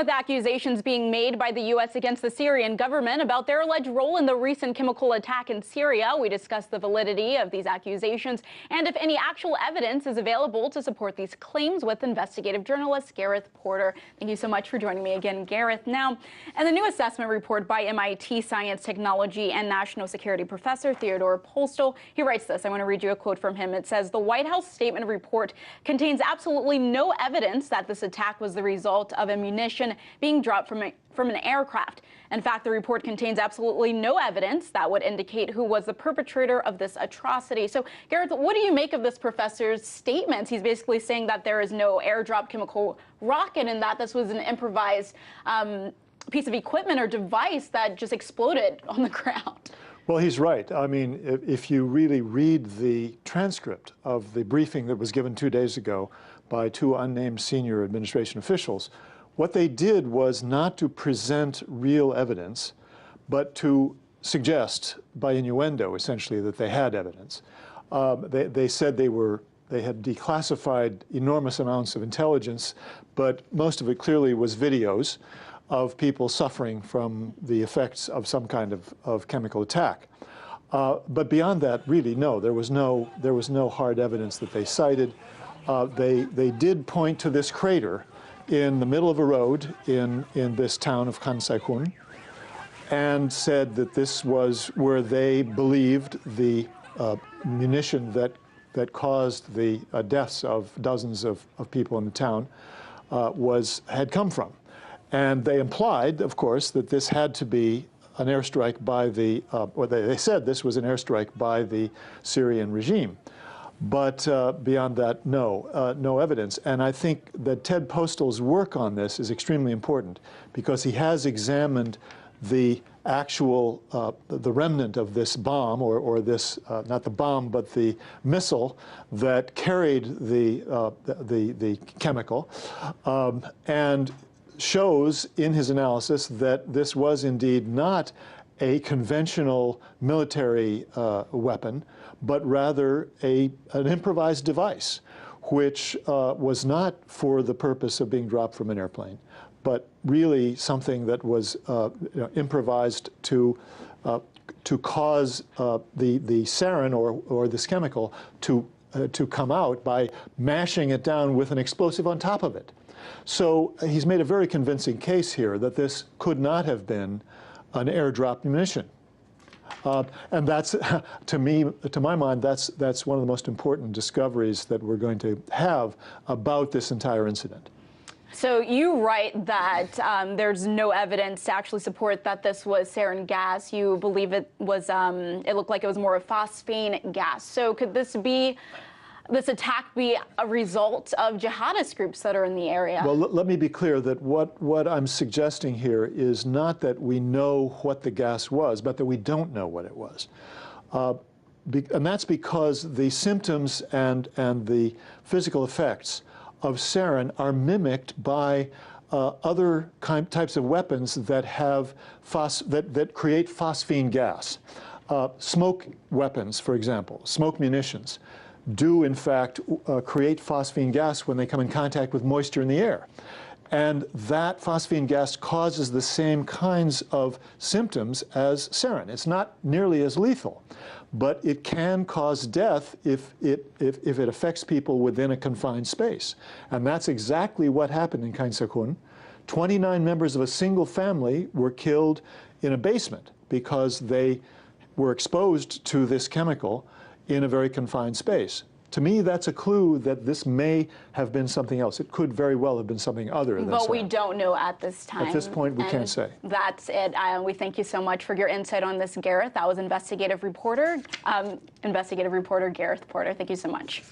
With accusations being made by the U.S. against the Syrian government about their alleged role in the recent chemical attack in Syria, we discuss the validity of these accusations and if any actual evidence is available to support these claims with investigative journalist Gareth Porter. Thank you so much for joining me again, Gareth. Now, in the new assessment report by MIT science, technology, and national security professor Theodore Postel, he writes this. I want to read you a quote from him. It says, "The White House statement report contains absolutely no evidence that this attack was the result of ammunition being dropped from an aircraft. In fact, the report contains absolutely no evidence that would indicate who was the perpetrator of this atrocity." So, Gareth, what do you make of this professor's statements? He's basically saying that there is no airdrop chemical rocket and that this was an improvised piece of equipment or device that just exploded on the ground. Well, he's right. I mean, if you really read the transcript of the briefing that was given 2 days ago by two unnamed senior administration officials, what they did was not to present real evidence, but to suggest by innuendo, essentially, that they had evidence. They said they had declassified enormous amounts of intelligence, but most of it clearly was videos of people suffering from the effects of some kind of chemical attack. But beyond that, really, no, there was no hard evidence that they cited. They did point to this crater in the middle of a road in this town of Khan Shaykhun, and said that this was where they believed the munition that caused the deaths of dozens of people in the town had come from. And they implied, of course, that this had to be an airstrike by the, or they said this was an airstrike by the Syrian regime. But beyond that, no evidence. And I think that Ted Postel's work on this is extremely important because he has examined the actual, the remnant of this bomb, or this, not the bomb, but the missile that carried the chemical, and shows in his analysis that this was indeed not a conventional military weapon, but rather an improvised device, which was not for the purpose of being dropped from an airplane, but really something that was improvised to cause the sarin or this chemical to come out by mashing it down with an explosive on top of it. So he's made a very convincing case here that this could not have been an airdrop munition. And that's, to my mind, that's one of the most important discoveries that we're going to have about this entire incident. So you write that there's no evidence to actually support that this was sarin gas. You believe it was, it looked like it was more of phosphine gas. So could this attack be a result of jihadist groups that are in the area? Well, let me be clear that what I'm suggesting here is not that we know what the gas was, but that we don't know what it was. And that's because the symptoms and the physical effects of sarin are mimicked by other types of weapons that have that create phosphine gas. Smoke weapons, for example, smoke munitions, do in fact create phosphine gas when they come in contact with moisture in the air. And that phosphine gas causes the same kinds of symptoms as sarin. It's not nearly as lethal, but it can cause death if it affects people within a confined space. And that's exactly what happened in Khan Shaykhun. 29 members of a single family were killed in a basement because they were exposed to this chemical in a very confined space. To me, that's a clue that this may have been something else. It could very well have been something other than But sarin. we don't know at this time. At this point, we can't say. That's it. We thank you so much for your insight on this, Gareth. That was investigative reporter Gareth Porter. Thank you so much.